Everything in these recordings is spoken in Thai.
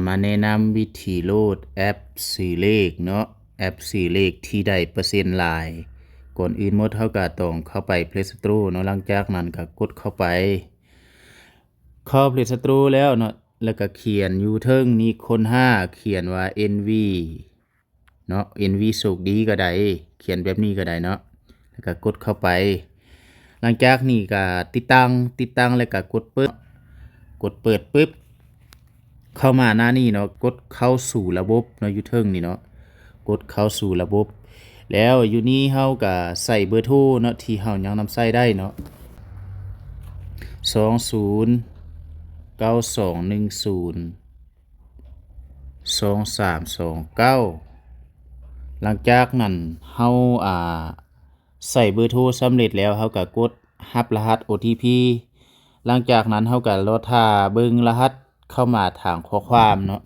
มาแนะนำวิธีโหลดแอปซื้อเลขเนาะแอปซื้อเลขที่ได้เปอร์เซ็นต์หลายก่อนอื่นหมดเราก็ต้องเข้าไป Play Store เนาะหลังจากนั้นก็กดเข้าไปPlay Store แล้วเนาะแล้วก็เขียนอยู่เทิงนี้ค้นหาเขียนว่า NV เนาะ NV โชคดีก็ได้เขียนแบบนี้ก็ได้เนาะแล้วก็กดเข้าไปหลังจากนี้ก็ติดตั้งแล้วก็กดเปิดปึ๊บเข้ามาหน้านี้เนาะกดเข้าสู่ระบบเนาะอยู่เทิงนี่เนาะกดเข้าสู่ระบบแล้วอยู่นี้เฮาก็ใส่เบอร์โทรเนาะที่เฮายังนำใส่ได้เนาะ2092102329หลังจากนั้นเฮาใส่เบอร์โทรสำเร็จแล้วเฮาก็กดรับรหัส OTP หลังจากนั้นเฮาก็รอท่าเบิ่งรหัสเข้ามาทางข้อความเนาะ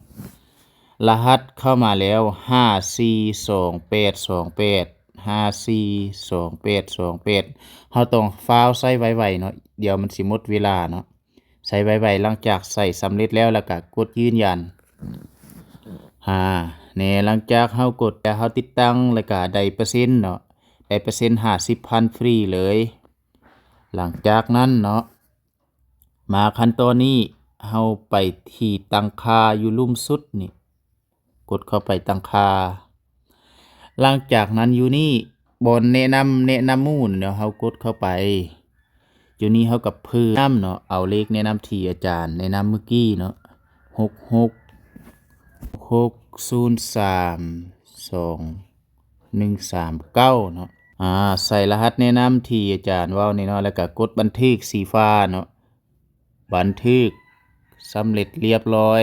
รหัสเข้ามาแล้ว542828เฮาต้องฟาวใส่ไวๆเนาะเดี๋ยวมันสิหมดเวลาเนาะใส่ไวๆหลังจากใส่สำเร็จแล้วก็กดยืนยันหลังจากเฮากดแล้วเฮาติดตั้งแล้วก็ได้เปอร์เซ็นต์เนาะได้เปอร์เซ็นต์ 50,000 ฟรีเลยหลังจากนั้นเนาะมาขั้นตอนนี้เฮาไปที่ตั้งค่าอยู่ลุ่มสุดนี่กดเข้าไปตั้งค่าหลังจากนั้นอยู่นี่บนแนะนำหมู่เนาะเฮากดเข้าไปอยู่นี่เฮาก็เพิ่มเนาะเอาเลขแนะนำที่อาจารย์แนะนำเมื่อกี้เนาะ660321139เนาะใส่รหัสแนะนำที่อาจารย์เว้านี่เนาะแล้วก็กดบันทึกสีฟ้าเนาะบันทึกสำเร็จเรียบร้อย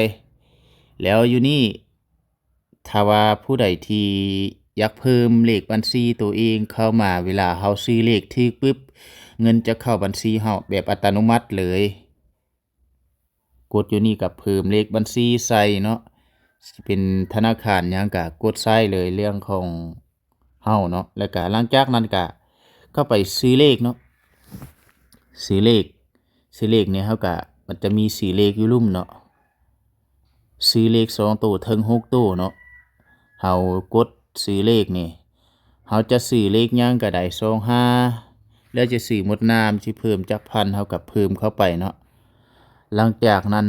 แล้วอยู่นี่ถ้าว่าผู้ใดที่อยากเพิ่มเลขบัญชีตัวเองเข้ามาเวลาเฮาซื้อเลขถูกปึ๊บเงินจะเข้าบัญชีเฮาแบบอัตโนมัติเลยกดอยู่นี่ก็เพิ่มเลขบัญชีใส่เนาะสิเป็นธนาคารหยังก็กดใส่เลยเรื่องของเฮาเนาะแล้วก็หลังจากนั้นก็เข้าไปซื้อเลขเนาะซื้อเลขเนี่ยเฮาก็มันจะมี4เลขอยู่ลุ่มเนาะซื้อเลข2ตัวถึง6ตัวเนาะเฮากดซื้อเลขนี่เฮาจะซื้อเลขหยังก็ได้25แล้วจะซื้อหมดน้ำสิเพิ่มจาก1,000เฮาก็เพิ่มเข้าไปเนาะหลังจากนั้น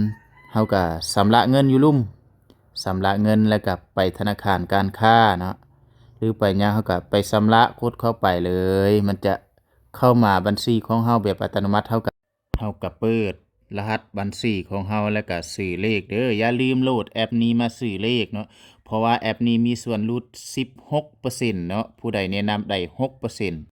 เฮาก็ชำระเงินอยู่ลุ่มชำระเงินแล้วก็ไปธนาคารการค้าเนาะหรือไปหยังเฮาก็ไปชำระกดเข้าไปเลยมันจะเข้ามาบัญชีของเฮาแบบอัตโนมัติเฮาก็เปิดรหัสบัญชีของเฮาแล้วก็ซื้อเลขเด้ออย่าลืมโหลดแอปนี้มาซื้อเลขเนาะเพราะว่าแอปนี้มีส่วนลด16%เนาะผู้ใดแนะนำได้6%